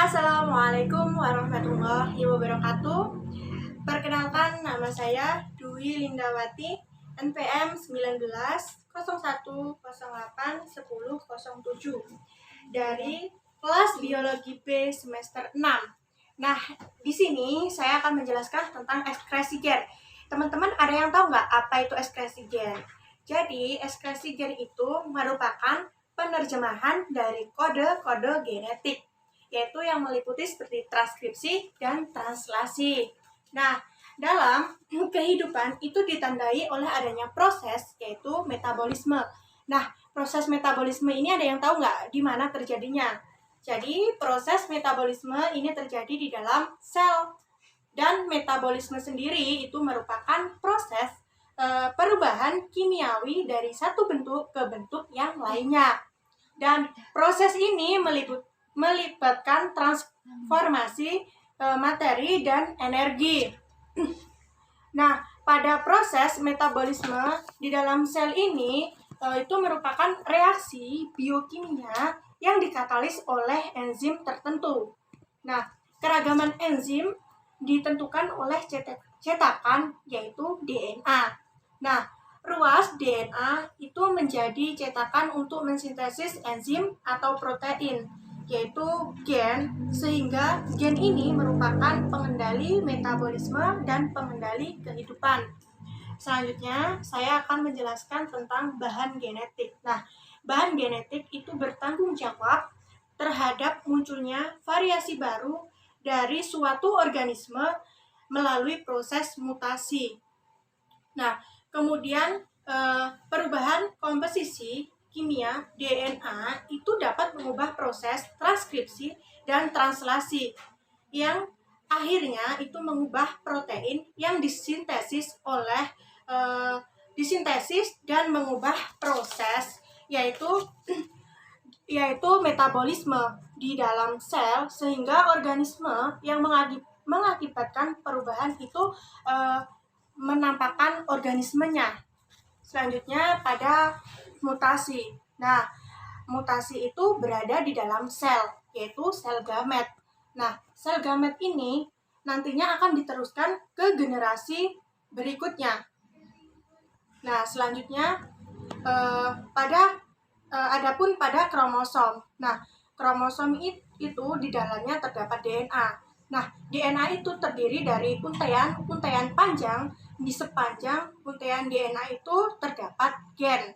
Assalamualaikum warahmatullahi wabarakatuh. Perkenalkan, nama saya Dwi Lindawati, NPM 1901081007 dari kelas Biologi B semester 6. Nah, di sini saya akan menjelaskan tentang ekskresi gen. Teman-teman ada yang tahu nggak apa itu ekskresi gen? Jadi, ekskresi gen itu merupakan penerjemahan dari kode-kode genetik, yaitu yang meliputi seperti transkripsi dan translasi. Nah, dalam kehidupan itu ditandai oleh adanya proses, yaitu metabolisme. Nah, proses metabolisme ini ada yang tahu nggak di mana terjadinya? Jadi, proses metabolisme ini terjadi di dalam sel. Dan metabolisme sendiri itu merupakan proses perubahan kimiawi dari satu bentuk ke bentuk yang lainnya. Dan proses ini melibatkan transformasi materi dan energi. Nah, pada proses metabolisme di dalam sel ini itu merupakan reaksi biokimia yang dikatalis oleh enzim tertentu. Nah, keragaman enzim ditentukan oleh cetakan, yaitu DNA. Nah, ruas DNA itu menjadi cetakan untuk mensintesis enzim atau protein, yaitu gen, sehingga gen ini merupakan pengendali metabolisme dan pengendali kehidupan. Selanjutnya, saya akan menjelaskan tentang bahan genetik. Nah, bahan genetik itu bertanggung jawab terhadap munculnya variasi baru dari suatu organisme melalui proses mutasi. Nah, kemudian perubahan komposisi kimia DNA itu dapat mengubah proses transkripsi dan translasi yang akhirnya itu mengubah protein yang disintesis dan mengubah proses yaitu metabolisme di dalam sel, sehingga organisme yang mengakibatkan perubahan itu menampakkan organismenya. Selanjutnya pada mutasi. Nah, mutasi itu berada di dalam sel, yaitu sel gamet. Nah, sel gamet ini nantinya akan diteruskan ke generasi berikutnya. Nah, selanjutnya adapun pada kromosom. Nah, kromosom itu di dalamnya terdapat DNA. Nah, DNA itu terdiri dari untaian panjang. Di sepanjang untaian DNA itu terdapat gen.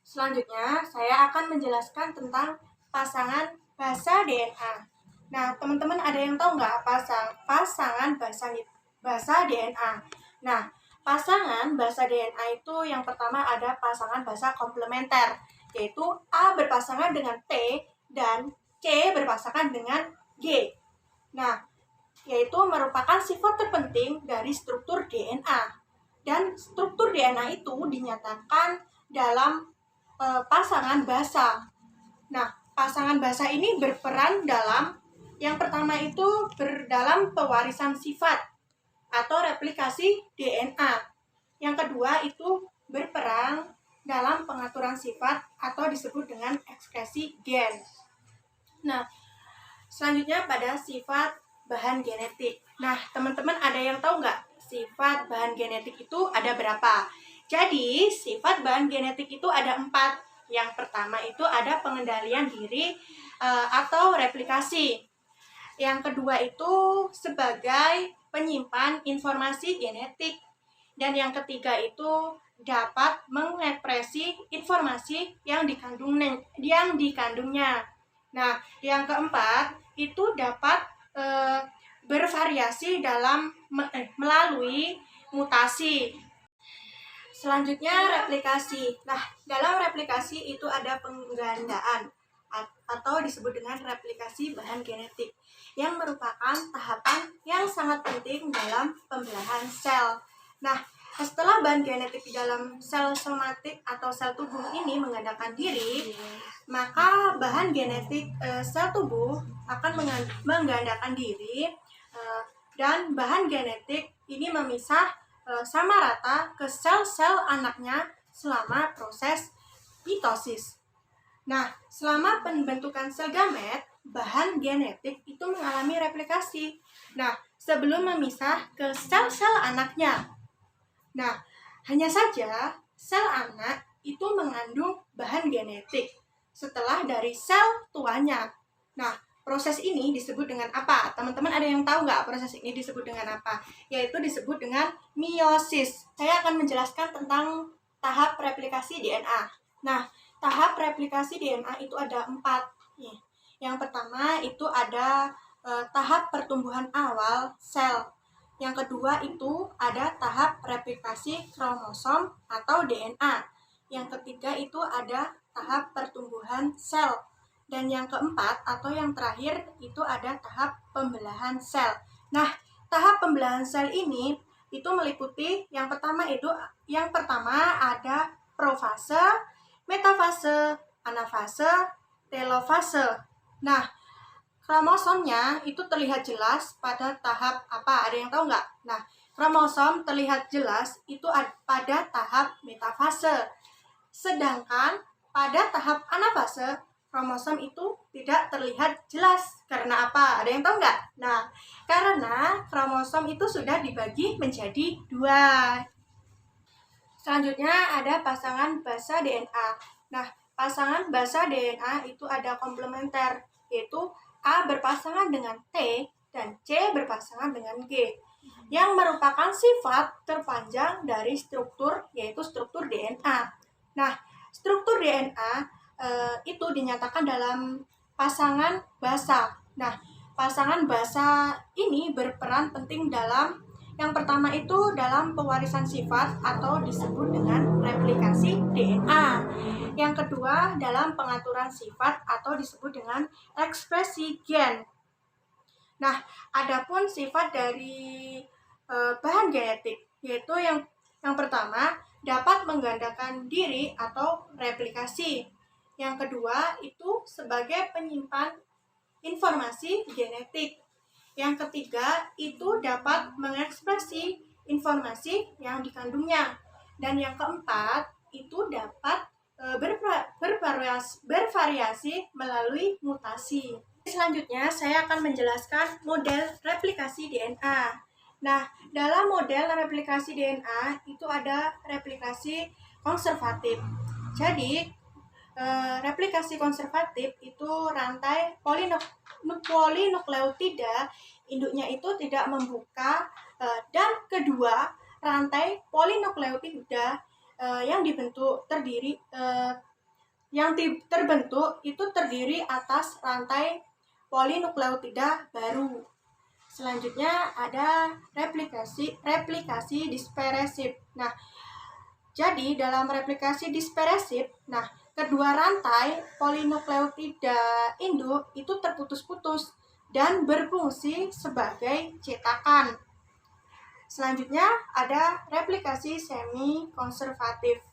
Selanjutnya, saya akan menjelaskan tentang pasangan basa DNA. Nah, teman-teman ada yang tahu nggak pasangan basa DNA? Nah, pasangan basa DNA itu yang pertama ada pasangan basa komplementer, yaitu A berpasangan dengan T dan C berpasangan dengan G. Nah, yaitu merupakan sifat terpenting dari struktur DNA. Dan struktur DNA itu dinyatakan dalam pasangan basa. Nah, pasangan basa ini berperan dalam yang pertama itu dalam pewarisan sifat atau replikasi DNA. Yang kedua itu berperan dalam pengaturan sifat atau disebut dengan ekskresi gen. Nah, selanjutnya pada sifat bahan genetik. Nah, teman-teman ada yang tahu nggak sifat bahan genetik itu ada berapa? Jadi, sifat bahan genetik itu ada 4. Yang pertama itu ada pengendalian diri atau replikasi. Yang kedua itu sebagai penyimpan informasi genetik. Dan yang ketiga itu dapat mengekspresi informasi yang dikandungnya. Nah, yang keempat itu dapat bervariasi melalui mutasi. Selanjutnya replikasi. Nah, dalam replikasi itu ada penggandaan atau disebut dengan replikasi bahan genetik, yang merupakan tahapan yang sangat penting dalam pembelahan sel. Nah, setelah bahan genetik di dalam sel somatik atau sel tubuh ini menggandakan diri, maka bahan genetik sel tubuh akan menggandakan diri dan bahan genetik ini memisah sama rata ke sel-sel anaknya selama proses mitosis. Nah, selama pembentukan sel gamet, bahan genetik itu mengalami replikasi. Nah, sebelum memisah ke sel-sel anaknya. Nah, hanya saja sel anak itu mengandung bahan genetik setelah dari sel tuanya. Nah, proses ini disebut dengan apa? Teman-teman ada yang tahu nggak proses ini disebut dengan apa? Yaitu disebut dengan meiosis. Saya akan menjelaskan tentang tahap replikasi DNA. Nah, tahap replikasi DNA itu ada 4. Nih. Yang pertama itu ada tahap pertumbuhan awal sel. Yang kedua itu ada tahap replikasi kromosom atau DNA. Yang ketiga itu ada tahap pertumbuhan sel. Dan yang keempat atau yang terakhir itu ada tahap pembelahan sel. Nah, tahap pembelahan sel ini itu meliputi yang pertama ada profase, metafase, anafase, telofase. Nah, kromosomnya itu terlihat jelas pada tahap apa? Ada yang tahu nggak? Nah, kromosom terlihat jelas itu pada tahap metafase. Sedangkan pada tahap anafase, kromosom itu tidak terlihat jelas. Karena apa? Ada yang tahu nggak? Nah, karena kromosom itu sudah dibagi menjadi 2. Selanjutnya ada pasangan basa DNA. Nah, pasangan basa DNA itu ada komplementer, yaitu A berpasangan dengan T dan C berpasangan dengan G, yang merupakan sifat terpanjang dari struktur, yaitu struktur DNA. Nah, struktur DNA itu dinyatakan dalam pasangan basa. Nah, pasangan basa ini berperan penting dalam yang pertama itu dalam pewarisan sifat atau disebut dengan replikasi DNA. Yang kedua dalam pengaturan sifat atau disebut dengan ekspresi gen. Nah, adapun sifat dari bahan genetik yaitu yang pertama dapat menggandakan diri atau replikasi. Yang kedua itu sebagai penyimpan informasi genetik. Yang ketiga itu dapat mengekspresi informasi yang dikandungnya. Dan yang keempat itu dapat bervariasi melalui mutasi. Selanjutnya saya akan menjelaskan model replikasi DNA. Nah, dalam model replikasi DNA itu ada replikasi konservatif. Jadi, replikasi konservatif itu rantai polinukleotida induknya itu tidak membuka, dan kedua rantai polinukleotida yang terbentuk itu terdiri atas rantai polinukleotida baru. Selanjutnya ada replikasi dispersif. Nah, jadi dalam replikasi dispersif, kedua rantai polinukleotida induk itu terputus-putus dan berfungsi sebagai cetakan. Selanjutnya ada replikasi semi konservatif.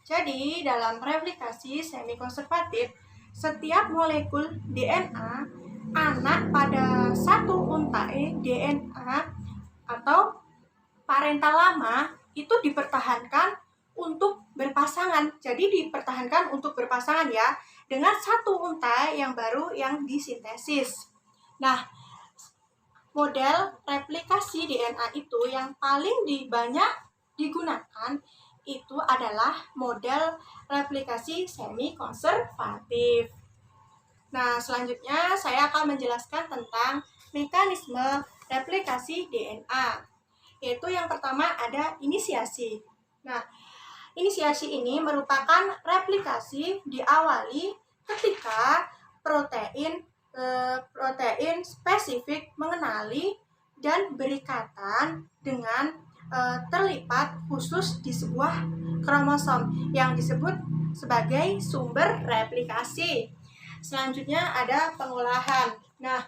Jadi dalam replikasi semi konservatif, setiap molekul DNA anak pada satu untai DNA atau parental lama itu dipertahankan untuk berpasangan. Jadi dipertahankan untuk berpasangan ya, dengan satu untai yang baru yang disintesis. Nah, model replikasi DNA itu yang paling banyak digunakan itu adalah model replikasi semi konservatif. Nah, selanjutnya saya akan menjelaskan tentang mekanisme replikasi DNA. Yaitu yang pertama ada inisiasi. Nah, inisiasi ini merupakan replikasi diawali ketika protein spesifik mengenali dan berikatan dengan terlipat khusus di sebuah kromosom yang disebut sebagai sumber replikasi. Selanjutnya ada pengolahan. Nah,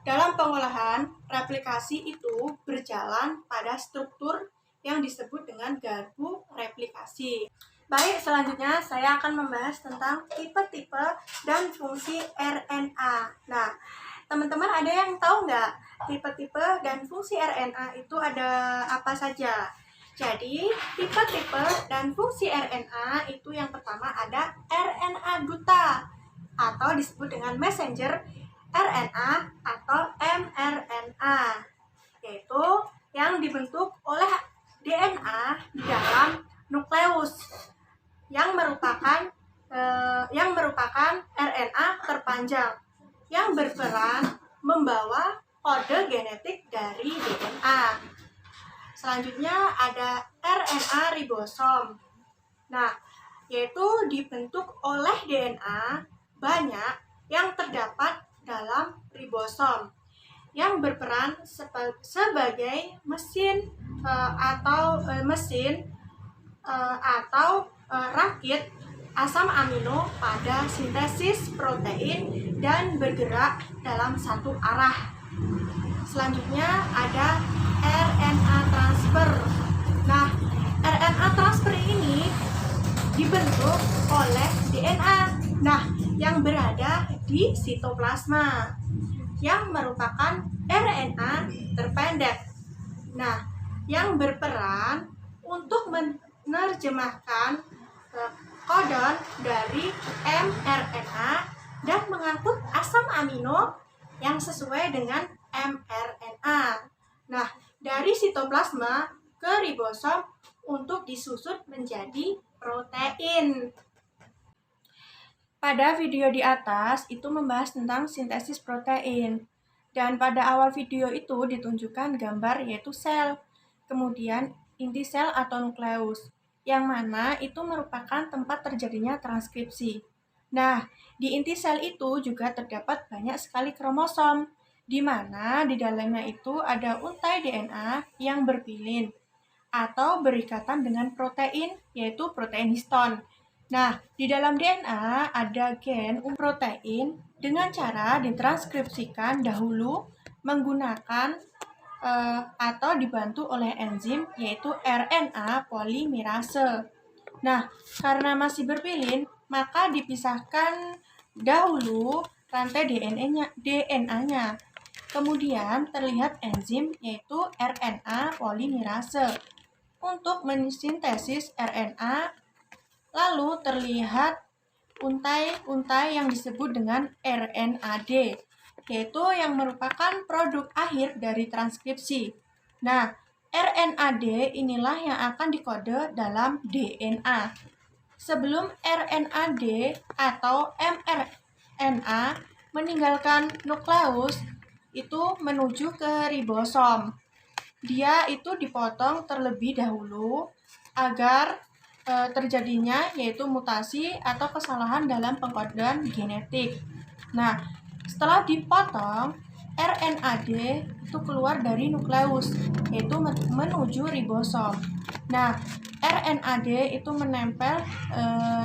dalam pengolahan, replikasi itu berjalan pada struktur yang disebut dengan garpu replikasi. Baik, selanjutnya saya akan membahas tentang tipe-tipe dan fungsi RNA. Nah, teman-teman ada yang tahu nggak tipe-tipe dan fungsi RNA itu ada apa saja? Jadi, tipe-tipe dan fungsi RNA itu yang pertama ada RNA duta atau disebut dengan messenger RNA atau mRNA, yaitu yang dibentuk oleh DNA di dalam nukleus yang merupakan RNA terpanjang yang berperan membawa kode genetik dari DNA. Selanjutnya ada RNA ribosom. Nah, yaitu dibentuk oleh DNA banyak yang terdapat dalam ribosom yang berperan sebagai mesin rakit asam amino pada sintesis protein dan bergerak dalam satu arah. Selanjutnya ada RNA transfer. Nah, RNA transfer ini dibentuk oleh DNA. Nah, yang berada di sitoplasma yang merupakan RNA terpendek. Nah, yang berperan untuk menerjemahkan kodon dari mRNA dan mengangkut asam amino yang sesuai dengan mRNA. Nah, dari sitoplasma ke ribosom untuk disusun menjadi protein. Pada video di atas itu membahas tentang sintesis protein. Dan pada awal video itu ditunjukkan gambar yaitu sel, kemudian inti sel atau nukleus, yang mana itu merupakan tempat terjadinya transkripsi. Nah, di inti sel itu juga terdapat banyak sekali kromosom, di mana di dalamnya itu ada untai DNA yang berpilin atau berikatan dengan protein, yaitu protein histon. Nah, di dalam DNA ada gen protein dengan cara ditranskripsikan dahulu menggunakan atau dibantu oleh enzim, yaitu RNA polimerase. Nah, karena masih berpilin, maka dipisahkan dahulu rantai DNA-nya. Kemudian terlihat enzim, yaitu RNA polimerase untuk mensintesis RNA. Lalu terlihat untai-untai yang disebut dengan RNAD, yaitu yang merupakan produk akhir dari transkripsi. Nah, RNAD inilah yang akan dikode dalam DNA. Sebelum RNAD atau mRNA meninggalkan nukleus, itu menuju ke ribosom. Dia itu dipotong terlebih dahulu agar terjadinya yaitu mutasi atau kesalahan dalam pengkodean genetik. Nah, setelah dipotong, RNAD itu keluar dari nukleus, yaitu menuju ribosom. Nah, RNAD itu menempel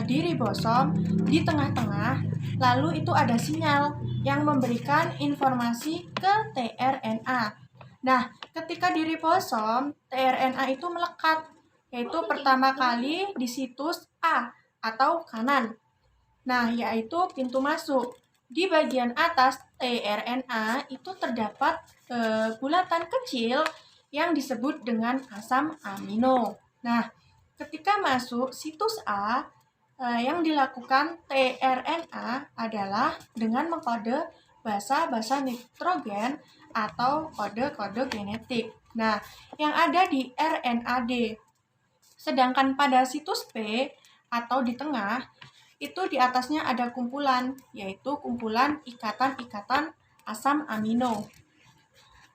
di ribosom di tengah-tengah, lalu itu ada sinyal yang memberikan informasi ke tRNA. Nah, ketika di ribosom, tRNA itu melekat, yaitu pertama kali di situs A atau kanan. Nah, yaitu pintu masuk. Di bagian atas tRNA itu terdapat bulatan kecil yang disebut dengan asam amino. Nah, ketika masuk situs A, yang dilakukan tRNA adalah dengan mengkode basa-basa nitrogen atau kode-kode genetik. Nah, yang ada di RNAD. Sedangkan pada situs P atau di tengah, itu di atasnya ada kumpulan, yaitu kumpulan ikatan-ikatan asam amino.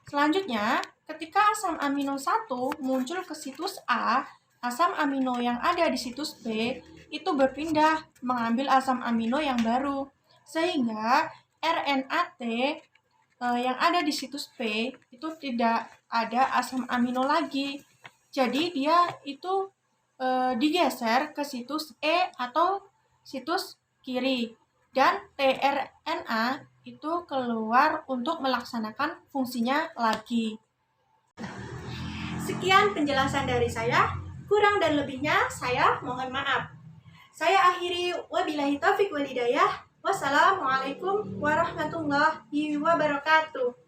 Selanjutnya, ketika asam amino 1 muncul ke situs A, asam amino yang ada di situs B itu berpindah mengambil asam amino yang baru, sehingga RNAT yang ada di situs P itu tidak ada asam amino lagi. Jadi dia itu digeser ke situs E atau situs kiri, dan tRNA itu keluar untuk melaksanakan fungsinya lagi. Sekian penjelasan dari saya, kurang dan lebihnya saya mohon maaf. Saya akhiri, wabillahi taufiq wal hidayah. Wassalamualaikum warahmatullahi wabarakatuh.